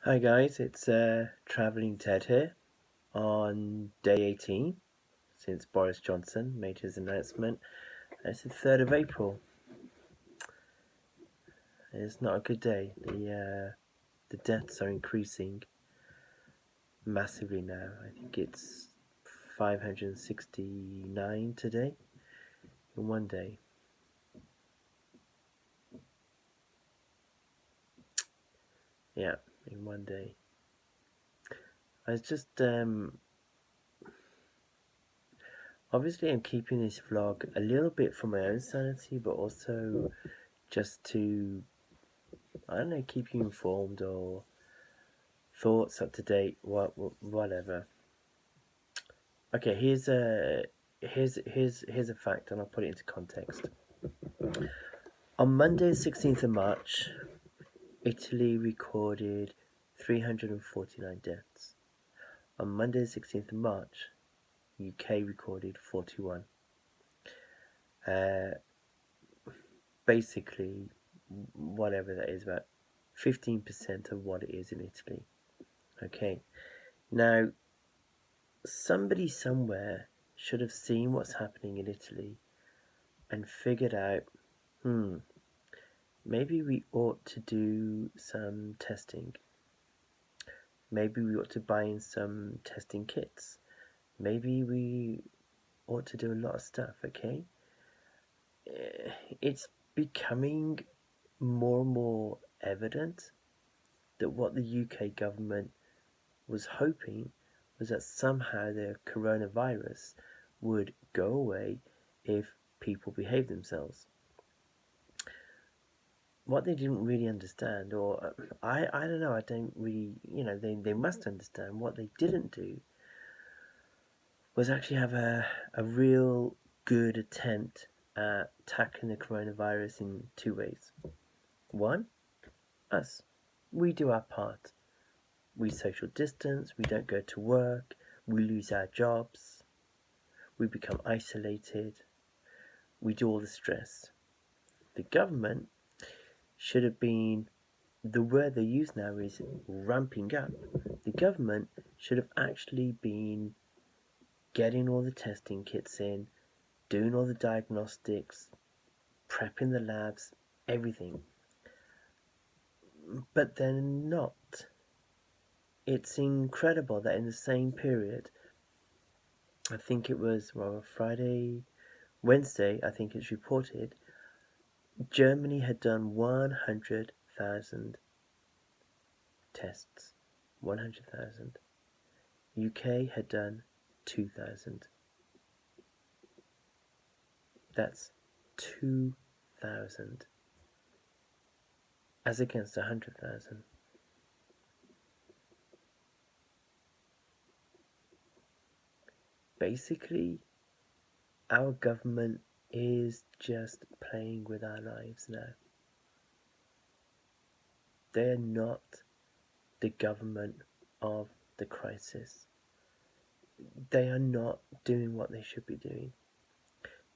Hi guys, it's Travelling Ted here on day 18 since Boris Johnson made his announcement. It's the 3rd of April. It's not a good day. The deaths are increasing massively now. I think it's 569 today in one day. Yeah, in one day. I was just obviously I'm keeping this vlog a little bit for my own sanity, but also just to, I don't know, keep you informed or thoughts up to date, whatever. Okay, here's a fact, and I'll put it into context. On Monday, 16th of March, Italy recorded 349 deaths. On Monday, 16th of March, UK recorded 41. Uh, Basically, whatever that is, about 15% of what it is in Italy. Okay, now somebody somewhere should have seen what's happening in Italy and figured out, maybe we ought to do some testing. Maybe we ought to buy in some testing kits. Maybe we ought to do a lot of stuff, okay? It's becoming more and more evident that what the UK government was hoping was that somehow the coronavirus would go away if people behave themselves. What they didn't really understand, or I don't know, I don't really, they must understand what they didn't do was actually have a real good attempt at tackling the coronavirus in two ways. One, us. We do our part. We social distance, we don't go to work, we lose our jobs, we become isolated, we do all the stress. The government should have been, the word they use now is ramping up. The government should have actually been getting all the testing kits in, doing all the diagnostics, prepping the labs, everything. But they're not. It's incredible that in the same period, I think it was, Wednesday, I think it's reported, Germany had done 100,000 tests. 100,000. UK had done 2,000. That's 2,000 as against 100,000. Basically, our government is just playing with our lives now. They're not the government of the crisis. They are not doing what they should be doing.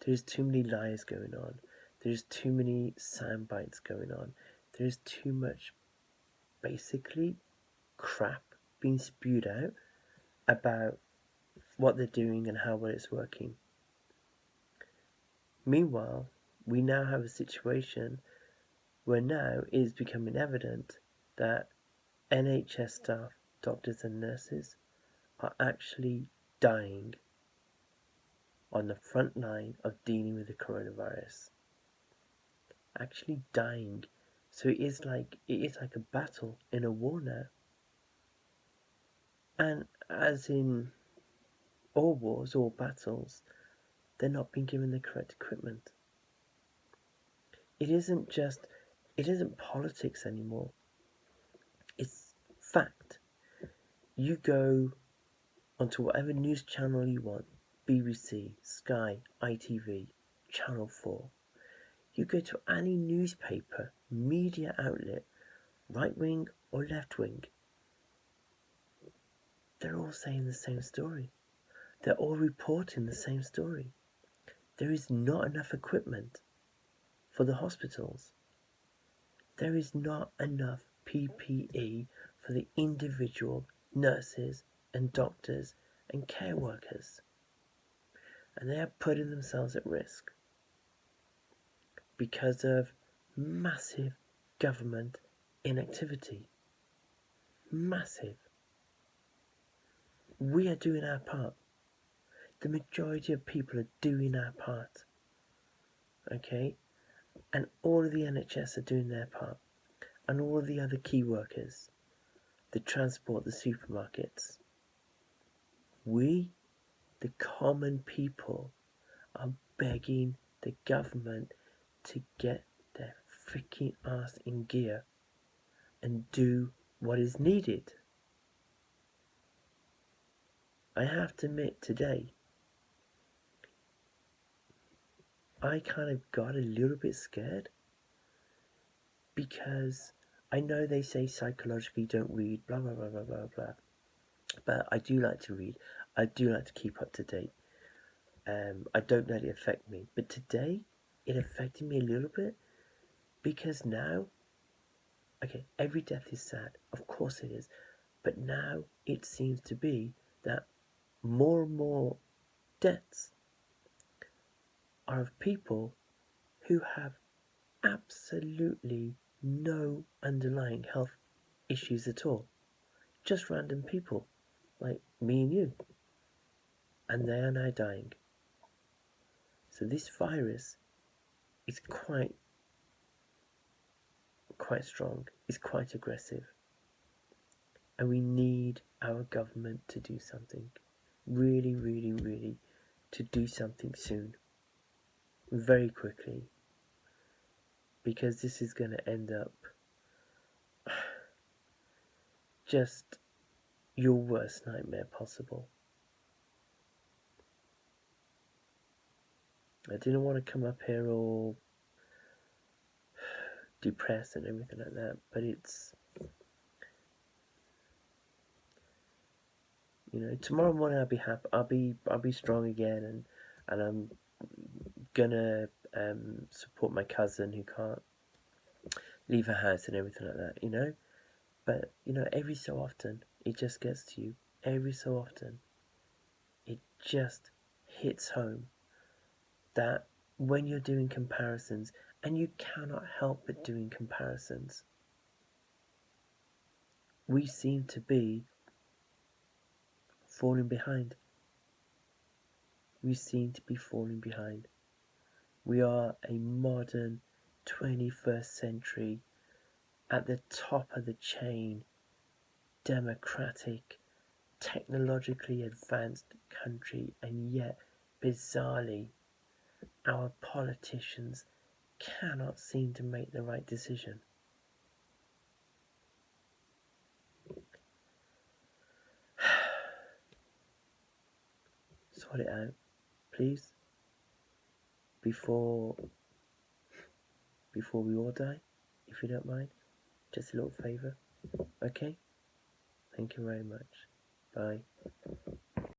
There's too many lies going on. There's too many sound bites going on. There's too much, basically, crap being spewed out about what they're doing and how well it's working. Meanwhile, we now have a situation where now it is becoming evident that NHS staff, doctors and nurses, are actually dying on the front line of dealing with the coronavirus. Actually dying. So it is like a battle in a war now. And as in all wars, all battles, they're not being given the correct equipment. It isn't politics anymore. It's fact. You go onto whatever news channel you want, BBC, Sky, ITV, Channel 4. You go to any newspaper, media outlet, right wing or left wing, they're all saying the same story. They're all reporting the same story. There is not enough equipment for the hospitals. There is not enough PPE for the individual nurses and doctors and care workers. And they are putting themselves at risk because of massive government inactivity. Massive. We are doing our part. The majority of people are doing our part. Okay? And all of the NHS are doing their part. And all of the other key workers, the transport, the supermarkets. We, the common people, are begging the government to get their freaking ass in gear and do what is needed. I have to admit today, I kind of got a little bit scared because I know they say psychologically don't read, blah, blah, blah, blah, blah, blah. But I do like to read. I do like to keep up to date. I don't let it affect me. But today, it affected me a little bit because now, okay, every death is sad. Of course it is. But now it seems to be that more and more deaths are of people who have absolutely no underlying health issues at all. Just random people like me and you. And they are now dying. So this virus is quite strong, is quite aggressive. And we need our government to do something. Really, really, really to do something soon. Very quickly. Because this is going to end up just your worst nightmare possible. I didn't want to come up here all depressed and everything like that, but it's, you know, tomorrow morning I'll be happy. I'll be strong again, and I'm gonna support my cousin who can't leave her house and everything like that, you know. But you know, every so often it just gets to you. Every so often, it just hits home that when you're doing comparisons, and you cannot help but doing comparisons, we seem to be falling behind. We seem to be falling behind. We are a modern 21st century, at the top of the chain, democratic, technologically advanced country, and yet, bizarrely, our politicians cannot seem to make the right decision. Sort it out, please, before we all die, if you don't mind. Just a little favour, okay? Thank you very much. Bye.